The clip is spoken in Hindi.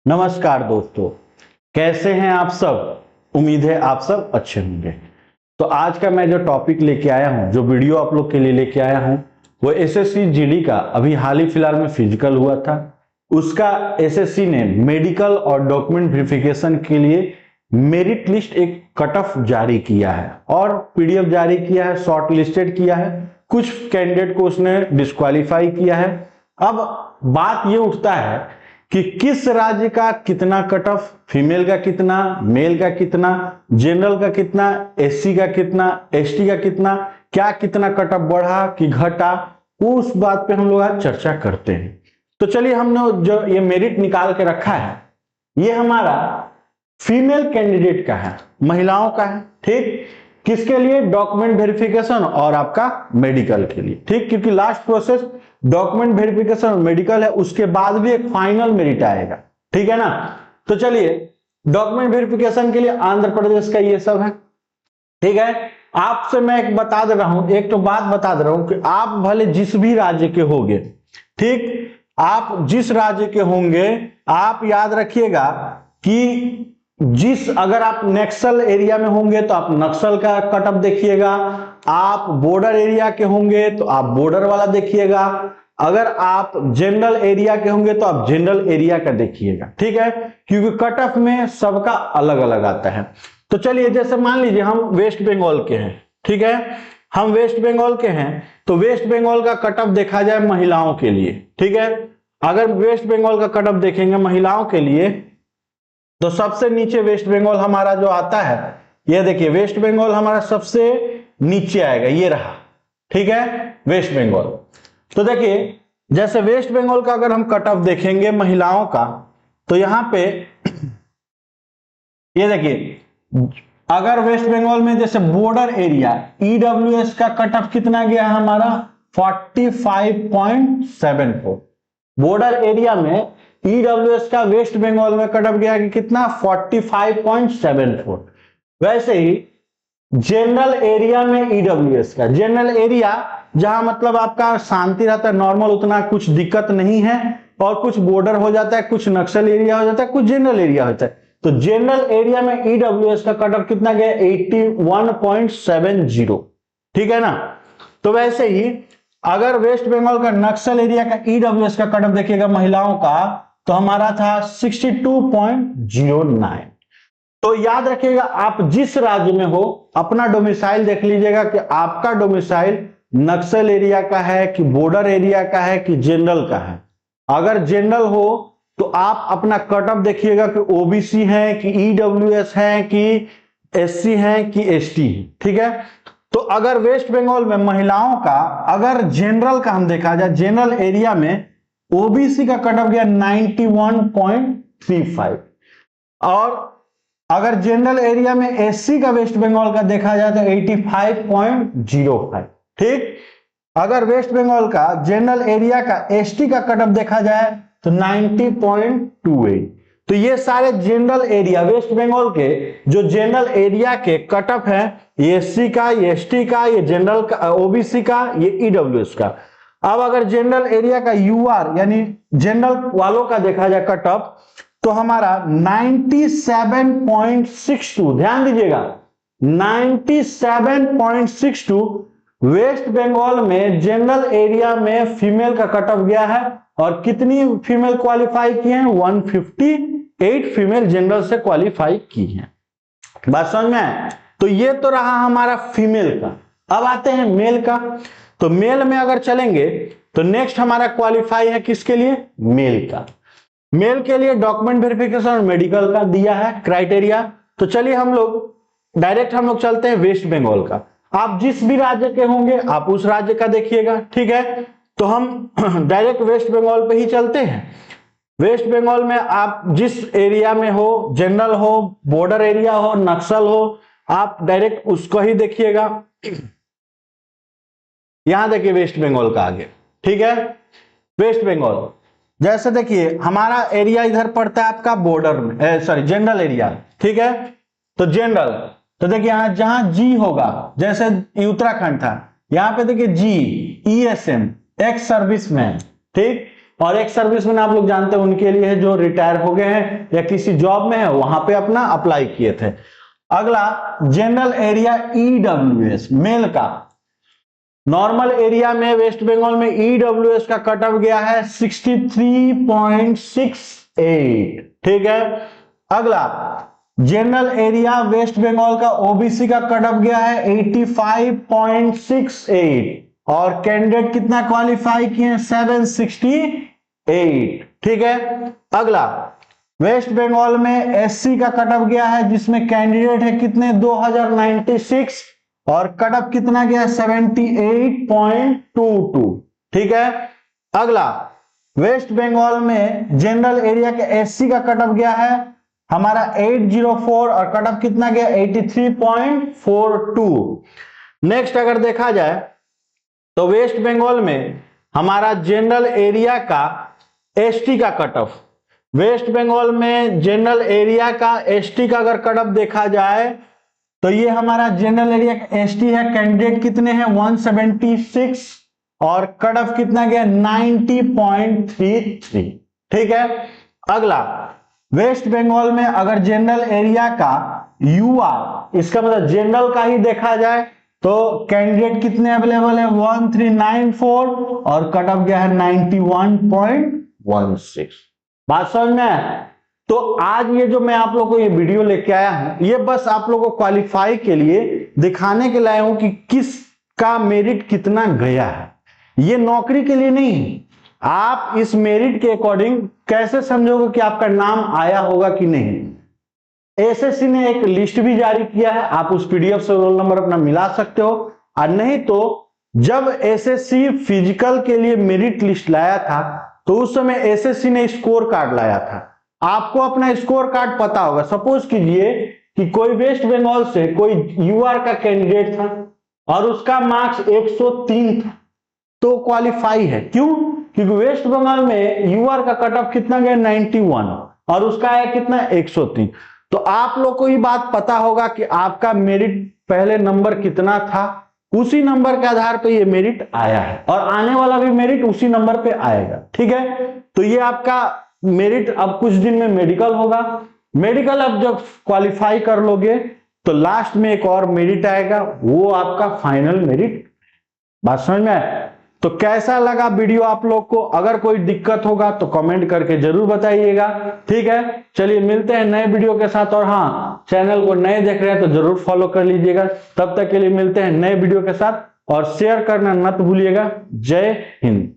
नमस्कार दोस्तों, कैसे हैं आप सब। उम्मीद है आप सब अच्छे होंगे। तो आज का मैं जो टॉपिक लेके आया हूं, जो वीडियो आप लोग के लिए लेके आया हूं, वो एसएससी जीडी का अभी हाल ही फिलहाल में फिजिकल हुआ था। उसका एसएससी ने मेडिकल और डॉक्यूमेंट वेरिफिकेशन के लिए मेरिट लिस्ट एक कट ऑफ जारी किया है और पीडीएफ जारी किया है, शॉर्ट लिस्टेड किया है। कुछ कैंडिडेट को उसने डिस्क्वालीफाई किया है। अब बात ये उठता है कि किस राज्य का कितना कट ऑफ, फीमेल का कितना, मेल का कितना, जनरल का कितना, एससी का कितना, एसटी का कितना, क्या कितना कट ऑफ बढ़ा कि घटा, उस बात पे हम लोग आज चर्चा करते हैं। तो चलिए, हमने जो ये मेरिट निकाल के रखा है, ये हमारा फीमेल कैंडिडेट का है, महिलाओं का है। ठीक, किसके लिए? डॉक्यूमेंट वेरिफिकेशन और आपका मेडिकल के लिए। ठीक, क्योंकि लास्ट प्रोसेस डॉक्यूमेंट वेरिफिकेशन और मेडिकल है, उसके बाद भी एक फाइनल मेरिट आएगा। ठीक है ना। तो चलिए, डॉक्यूमेंट वेरिफिकेशन के लिए आंध्र प्रदेश का ये सब है। ठीक है, आपसे मैं एक बता दे रहा हूं, एक तो बात बता दे रहा हूं कि आप भले जिस भी राज्य के होंगे, ठीक, आप जिस राज्य के होंगे, आप याद रखिएगा कि अगर आप नक्सल एरिया में होंगे तो आप नक्सल का कट ऑफ देखिएगा, आप बॉर्डर एरिया के होंगे तो आप बॉर्डर वाला देखिएगा, अगर आप जनरल एरिया के होंगे तो आप जनरल एरिया का देखिएगा। ठीक है, क्योंकि कट ऑफ में सबका अलग अलग आता है। तो चलिए, जैसे मान लीजिए हम वेस्ट बंगाल के हैं। ठीक है, हम वेस्ट बंगाल के हैं, तो वेस्ट बंगाल का कट ऑफ देखा जाए महिलाओं के लिए। ठीक है, अगर वेस्ट बंगाल का कट ऑफ देखेंगे महिलाओं के लिए, तो सबसे नीचे वेस्ट बंगाल हमारा जो आता है, ये देखिए, वेस्ट बंगाल हमारा सबसे नीचे आएगा, ये रहा। ठीक है, वेस्ट बंगाल। तो देखिए, जैसे वेस्ट बंगाल का अगर हम कट ऑफ देखेंगे महिलाओं का, तो यहां पे ये देखिए, अगर वेस्ट बंगाल में जैसे बॉर्डर एरिया ईडब्ल्यूएस का कट ऑफ कितना गया है हमारा? 45.74। बॉर्डर एरिया में ईडब्ल्यूएस का वेस्ट बंगाल में कट ऑफ गया कि कितना? 45.74। वैसे ही जनरल एरिया में ईडब्ल्यूएस का, जनरल एरिया जहां मतलब आपका शांति रहता है, नॉर्मल, उतना कुछ दिक्कत नहीं है, और कुछ बॉर्डर हो जाता है, कुछ नक्सल एरिया हो जाता है, कुछ जनरल एरिया होता है। तो जनरल एरिया में ईडब्ल्यूएस का कट ऑफ कितना गया? 81.70। ठीक है ना। तो वैसे ही अगर वेस्ट बंगाल का नक्सल एरिया का ईडब्ल्यूएस का कट ऑफ देखिएगा महिलाओं का, तो हमारा था 62.09। तो याद रखिएगा, आप जिस राज्य में हो अपना डोमिसाइल देख लीजिएगा कि आपका डोमिसाइल नक्सल एरिया का है कि बॉर्डर एरिया का है कि जनरल का है। अगर जनरल हो तो आप अपना कट ऑफ देखिएगा कि ओबीसी है कि ईडब्ल्यूएस है कि एससी है कि एसटी है। ठीक है, तो अगर वेस्ट बंगाल में महिलाओं का, अगर जनरल का हम देखा जाए, जनरल एरिया में ओबीसी का कट ऑफ गया 91.35, और अगर जनरल एरिया में एससी का वेस्ट बंगाल का देखा जाए तो 85.05। ठीक, अगर वेस्ट बंगाल का जनरल एरिया का एसटी का कट ऑफ देखा जाए तो 90.28। तो ये सारे जनरल एरिया वेस्ट बंगाल के जो जनरल एरिया के कट ऑफ है, ये एससी का, ये एसटी का, ये जनरल का, ओबीसी का, ये ईडब्ल्यूएस का। अब अगर जनरल एरिया का यूआर यानी जनरल वालों का देखा जाए कट ऑफ, तो हमारा 97.62, ध्यान दीजिएगा, 97.62 वेस्ट बंगाल में जनरल एरिया में फीमेल का कट ऑफ गया है। और कितनी फीमेल क्वालिफाई की हैं? 158 फीमेल जनरल से क्वालिफाई की हैं। बात समझ में आए? तो ये तो रहा हमारा फीमेल का। अब आते हैं मेल का। तो मेल में अगर चलेंगे तो नेक्स्ट हमारा क्वालिफाई है किसके लिए? मेल का। मेल के लिए डॉक्यूमेंट वेरिफिकेशन और मेडिकल का दिया है क्राइटेरिया। तो चलिए, हम लोग डायरेक्ट चलते हैं वेस्ट बंगाल का। आप जिस भी राज्य के होंगे आप उस राज्य का देखिएगा। ठीक है, तो हम डायरेक्ट वेस्ट बंगाल पे ही चलते हैं। वेस्ट बंगाल में आप जिस एरिया में हो, जनरल हो, बॉर्डर एरिया हो, नक्सल हो, आप डायरेक्ट उसको ही देखिएगा। यहां देखिए वेस्ट बंगाल का आगे। ठीक है, वेस्ट बंगाल जैसे देखिए हमारा एरिया इधर पड़ता है आपका बॉर्डर में, सॉरी जनरल एरिया। ठीक है, तो जनरल, तो देखिए यहां जहां जी होगा, जैसे उत्तराखंड था, यहां पे देखिए जी, ईएसएम, एक्स सर्विसमैन। ठीक, और एक सर्विसमैन आप लोग जानते हैं उनके लिए है जो रिटायर हो गए हैं या किसी जॉब में है, वहां पे अपना अप्लाई किए थे। अगला जनरल एरिया ईडब्ल्यूएस मेल का, नॉर्मल एरिया में वेस्ट बंगाल में ईडब्ल्यूएस का कट ऑफ गया है 63.68, ठीक है। अगला जनरल एरिया वेस्ट बंगाल का ओबीसी का कट ऑफ गया है 85.68 और कैंडिडेट कितना क्वालिफाई किए हैं 768, ठीक है। अगला वेस्ट बंगाल में एससी का कट ऑफ गया है जिसमें कैंडिडेट है कितने 2096 और कट ऑफ कितना गया 78.22, ठीक है। अगला वेस्ट बंगाल में जनरल एरिया के एससी का कट ऑफ गया है हमारा 804 और कट ऑफ कितना गया 83.42। नेक्स्ट अगर देखा जाए तो वेस्ट बंगाल में हमारा जनरल एरिया का एसटी का कट ऑफ, वेस्ट बंगाल में जनरल एरिया का एसटी का अगर कट ऑफ देखा जाए तो ये हमारा जनरल एरिया का एसटी है, कैंडिडेट कितने हैं 176 और कट ऑफ कितना गया 90.33, ठीक है। अगला वेस्ट बंगाल में अगर जनरल एरिया का यूआर, इसका मतलब जनरल का ही देखा जाए तो कैंडिडेट कितने अवेलेबल है 1394 और कट ऑफ गया है 91.16। बात समझ में आया? तो आज ये जो मैं आप लोगों को ये वीडियो लेके आया हूं ये बस आप लोगों को क्वालिफाई के लिए दिखाने के लिए आया हूं कि किस का मेरिट कितना गया है, ये नौकरी के लिए नहीं। आप इस मेरिट के अकॉर्डिंग कैसे समझोगे कि आपका नाम आया होगा कि नहीं। एसएससी ने एक लिस्ट भी जारी किया है, आप उस पीडीएफ से रोल नंबर अपना मिला सकते हो, और नहीं तो जब एसएससी फिजिकल के लिए मेरिट लिस्ट लाया था तो उस समय एसएससी ने स्कोर कार्ड लाया था। आपको अपना स्कोर कार्ड पता होगा। सपोज कीजिए कि कोई वेस्ट बंगाल से कोई यूआर का कैंडिडेट था और उसका मार्क्स 103 था तो क्वालिफाई है। क्यों? क्योंकि वेस्ट बंगाल में यूआर का कट ऑफ कितना गया 91 और उसका है कितना 103। तो आप लोग को ये बात पता होगा कि आपका मेरिट पहले नंबर कितना था, उसी नंबर के आधार पे ये मेरिट आया है और आने वाला भी मेरिट उसी नंबर पे आएगा, ठीक है। तो ये आपका मेरिट अब कुछ दिन में मेडिकल होगा। मेडिकल अब जब क्वालिफाई कर लोगे तो लास्ट में एक और मेरिट आएगा, वो आपका फाइनल मेरिट। बात समझ में आए? तो कैसा लगा वीडियो आप लोग को? अगर कोई दिक्कत होगा तो कमेंट करके जरूर बताइएगा, ठीक है। चलिए मिलते हैं नए वीडियो के साथ, और हाँ, चैनल को नए देख रहे हैं तो जरूर फॉलो कर लीजिएगा। तब तक के लिए मिलते हैं नए वीडियो के साथ और शेयर करना मत भूलिएगा। जय हिंद।